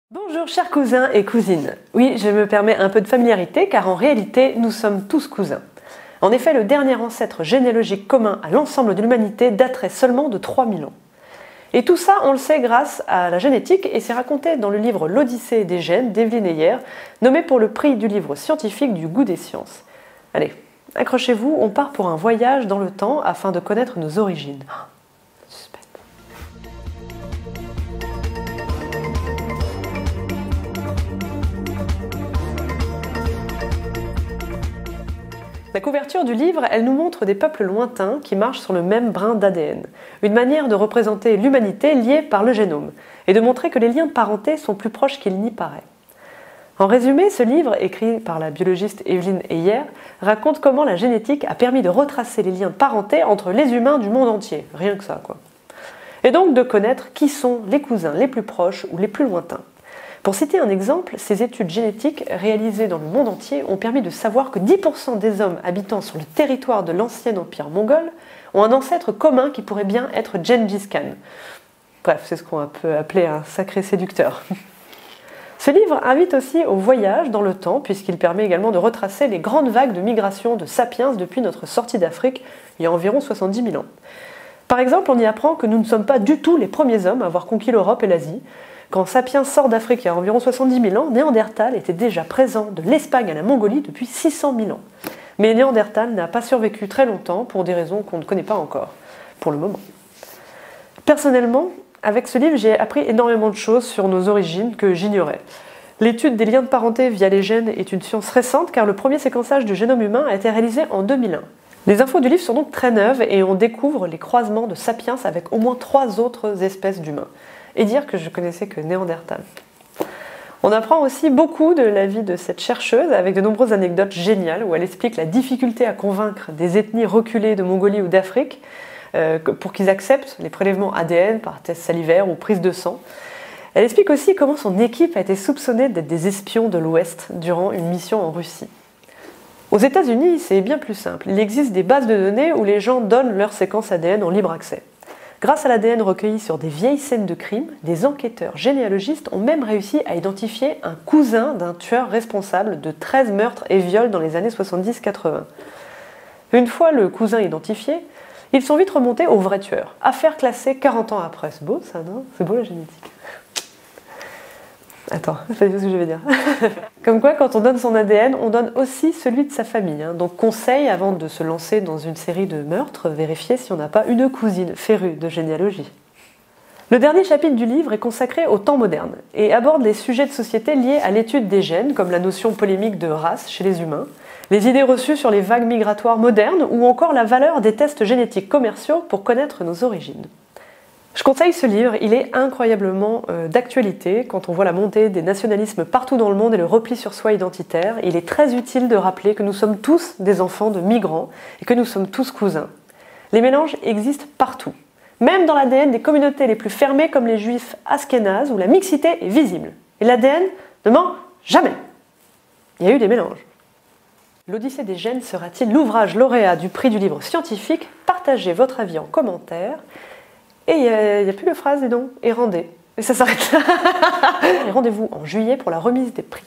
Bonjour chers cousins et cousines. Oui, je me permets un peu de familiarité car en réalité, nous sommes tous cousins. En effet, le dernier ancêtre généalogique commun à l'ensemble de l'humanité daterait seulement de 3000 ans. Et tout ça, on le sait grâce à la génétique et c'est raconté dans le livre L'Odyssée des gènes d'Evelyn Heyer, nommé pour le prix du livre scientifique du goût des sciences. Allez, accrochez-vous, on part pour un voyage dans le temps afin de connaître nos origines. Suspense. La couverture du livre, elle nous montre des peuples lointains qui marchent sur le même brin d'ADN. Une manière de représenter l'humanité liée par le génome et de montrer que les liens de parenté sont plus proches qu'il n'y paraît. En résumé, ce livre, écrit par la biologiste Evelyn Heyer, raconte comment la génétique a permis de retracer les liens de parenté entre les humains du monde entier. Rien que ça, quoi. Et donc de connaître qui sont les cousins les plus proches ou les plus lointains. Pour citer un exemple, ces études génétiques réalisées dans le monde entier ont permis de savoir que 10% des hommes habitant sur le territoire de l'ancien empire mongol ont un ancêtre commun qui pourrait bien être Gengis Khan. Bref, c'est ce qu'on peut appeler un sacré séducteur. Ce livre invite aussi au voyage dans le temps, puisqu'il permet également de retracer les grandes vagues de migration de sapiens depuis notre sortie d'Afrique il y a environ 70 000 ans. Par exemple, on y apprend que nous ne sommes pas du tout les premiers hommes à avoir conquis l'Europe et l'Asie. Quand Sapiens sort d'Afrique il y a environ 70 000 ans, Néandertal était déjà présent de l'Espagne à la Mongolie depuis 600 000 ans. Mais Néandertal n'a pas survécu très longtemps pour des raisons qu'on ne connaît pas encore, pour le moment. Personnellement, avec ce livre, j'ai appris énormément de choses sur nos origines que j'ignorais. L'étude des liens de parenté via les gènes est une science récente car le premier séquençage du génome humain a été réalisé en 2001. Les infos du livre sont donc très neuves et on découvre les croisements de sapiens avec au moins 3 autres espèces d'humains. Et dire que je connaissais que Néandertal. On apprend aussi beaucoup de la vie de cette chercheuse avec de nombreuses anecdotes géniales où elle explique la difficulté à convaincre des ethnies reculées de Mongolie ou d'Afrique pour qu'ils acceptent les prélèvements ADN par test salivaire ou prise de sang. Elle explique aussi comment son équipe a été soupçonnée d'être des espions de l'Ouest durant une mission en Russie. Aux États-Unis, c'est bien plus simple. Il existe des bases de données où les gens donnent leur séquence ADN en libre accès. Grâce à l'ADN recueilli sur des vieilles scènes de crime, des enquêteurs généalogistes ont même réussi à identifier un cousin d'un tueur responsable de 13 meurtres et viols dans les années 70-80. Une fois le cousin identifié, ils sont vite remontés au vrai tueur. Affaire classée 40 ans après. C'est beau ça, non? C'est beau la génétique. Attends, c'est pas ce que je vais dire. Comme quoi, quand on donne son ADN, on donne aussi celui de sa famille. Donc conseil, avant de se lancer dans une série de meurtres, vérifiez si on n'a pas une cousine férue de généalogie. Le dernier chapitre du livre est consacré au temps moderne et aborde les sujets de société liés à l'étude des gènes, comme la notion polémique de race chez les humains, les idées reçues sur les vagues migratoires modernes ou encore la valeur des tests génétiques commerciaux pour connaître nos origines. Je conseille ce livre, il est incroyablement d'actualité quand on voit la montée des nationalismes partout dans le monde et le repli sur soi identitaire. Il est très utile de rappeler que nous sommes tous des enfants de migrants et que nous sommes tous cousins. Les mélanges existent partout, même dans l'ADN des communautés les plus fermées comme les juifs ashkénazes où la mixité est visible. Et l'ADN ne ment jamais. Il y a eu des mélanges. L'Odyssée des gènes sera-t-il l'ouvrage lauréat du prix du livre scientifique? Partagez votre avis en commentaire. Et il n'y a plus de phrase, dis donc, et rendez. Et ça s'arrête là. Et rendez-vous en juillet pour la remise des prix.